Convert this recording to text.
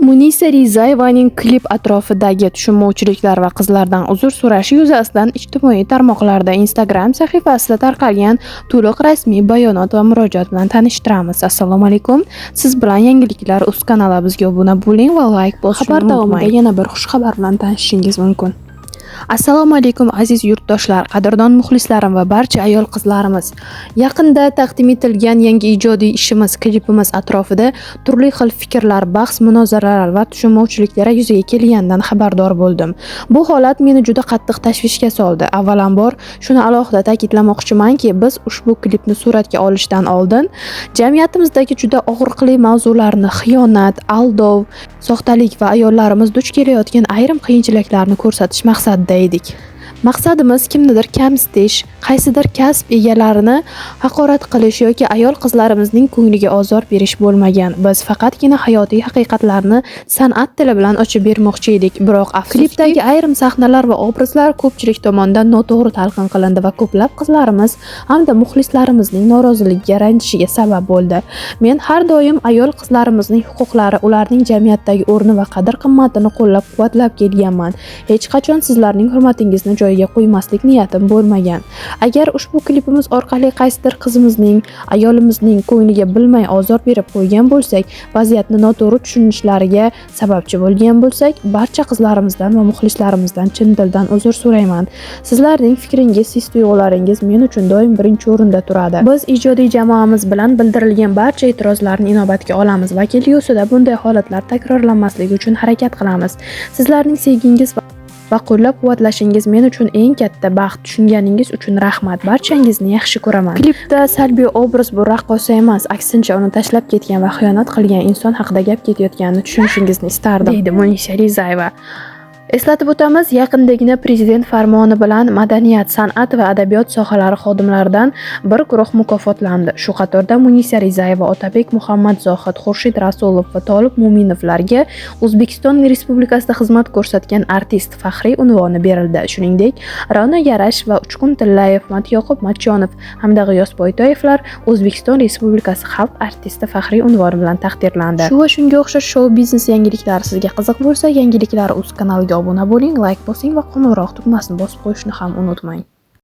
Munisa Rizayevaning klip atrofidagi tushunmovchiliklar va qizlardan uzr so'rashi yuzasidan ijtimoiy tarmoqlarda Instagram sahifasida tarqalgan to'liq rasmiy bayonot va murojaat bilan tanishtiramiz. Assalomu alaykum. Siz bilan yangiliklar uz kanali bizga obuna bo'ling va like bosishni unutmang. Xabar davomida yana bir xushxabar bilan tanishishingiz mumkin. Assalomu alaykum aziz yurtdoshlar, qadrdon muxlislarim va barcha ayol qizlarimiz. Yaqinda taqdim etilgan yangi ijodiy ishimiz, klipimiz atrofida turli xil fikrlar, bahs, munozaralar va tushunmovchiliklar yuzaga kelganidan xabardor bo'ldim. Bu holat meni juda qattiq tashvishga soldi. Avvalambor shuni alohida ta'kidlamoqchimanki, biz ushbu klipni suratga olishdan oldin jamiyatimizdagi juda og'riqli mavzularni, xiyonat, aldov, soxtalik va ayollarimiz duch kelayotgan ayrim qiyinchiliklarni ko'rsatish maqsadida edik. Maqsadimiz kimnidir kamsitish, qaysidir kasb egalarini haqorat qilish yoki ayol qizlarimizning ko'ngliga ozor berish bo'lmagan. Biz faqatgina hayotiy haqiqatlarni san'at tili bilan ochib bermoqchi edik. Biroq klipdagi ayrim sahnalar va obrazlar ko'pchilik tomonidan noto'g'ri talqin qilindi va ko'plab qizlarimiz hamda muxlislarimizning noroziligiga, ranjishiga sabab bo'ldi. Men har doim ayol qizlarimizning huquqlari, ularning jamiyatdagi o'rni va qadr-qimmatini qo'llab-quvvatlab kelganman. Hech qachon sizlarning hurmatingizni joyiga qo'ymaslik niyatim bo'lmagan. Agar ushbu klipimiz orqali qaysidir qizimizning, ayolimizning ko'ngliga bilmay ozor berib qo'ygan bo'lsak, vaziyatni noto'g'ri tushunishlariga sababchi bo'lgan bo'lsak, barcha qizlarimizdan va muxlislarimizdan chin dildan uzr so'rayman. Sizlarning fikringiz, his-tuyg'ularingiz men uchun doim birinchi o'rinda turadi. Biz ijodiy jamoamiz bilan bildirilgan barcha e'tirozlarni inobatga olamiz va kelgusida bunday holatlar takrorlanmasligi uchun harakat qilamiz. Sizlarning sevgingiz va qo'llab-quvvatlashingiz men uchun eng katta baxt. Tushunganingiz uchun rahmat. Barchangizni yaxshi ko'raman. Klipda salbiy obraz bu raqqosa emas, aksincha uni tashlab ketgan va xiyonat qilgan inson haqida gap ketayotganini tushunishingizni istardim, deydi Munisa Rizayeva. Eslatib o'tamiz, yaqindagina prezident farmoni bilan madaniyat, san'at va adabiyot sohalari xodimlaridan bir guruh mukofotlandi. Shu qatorda Munisa Rizayeva, Otabek Muhammadzohid, Xurshid Rasulov va Tolib Mo'minovlarga O'zbekiston Respublikasida xizmat ko'rsatgan artist faxriy unvoni berildi. Shuningdek, Ra'no Yarash va Uchqun Tillayev, Matyoqub Matchonov hamda G'iyos Boytoyevlar O'zbekiston Respublikasi xalq artisti faxriy unvoni bilan taqdirlandi. Shu va shunga o'xshash shou-biznes yangiliklari sizga qiziq bo'lsa, yangiliklar uz kanaliga obuna bo'ling, like bosing va qo'ng'iroq tugmasini bosib qo'yishni ham unutmang.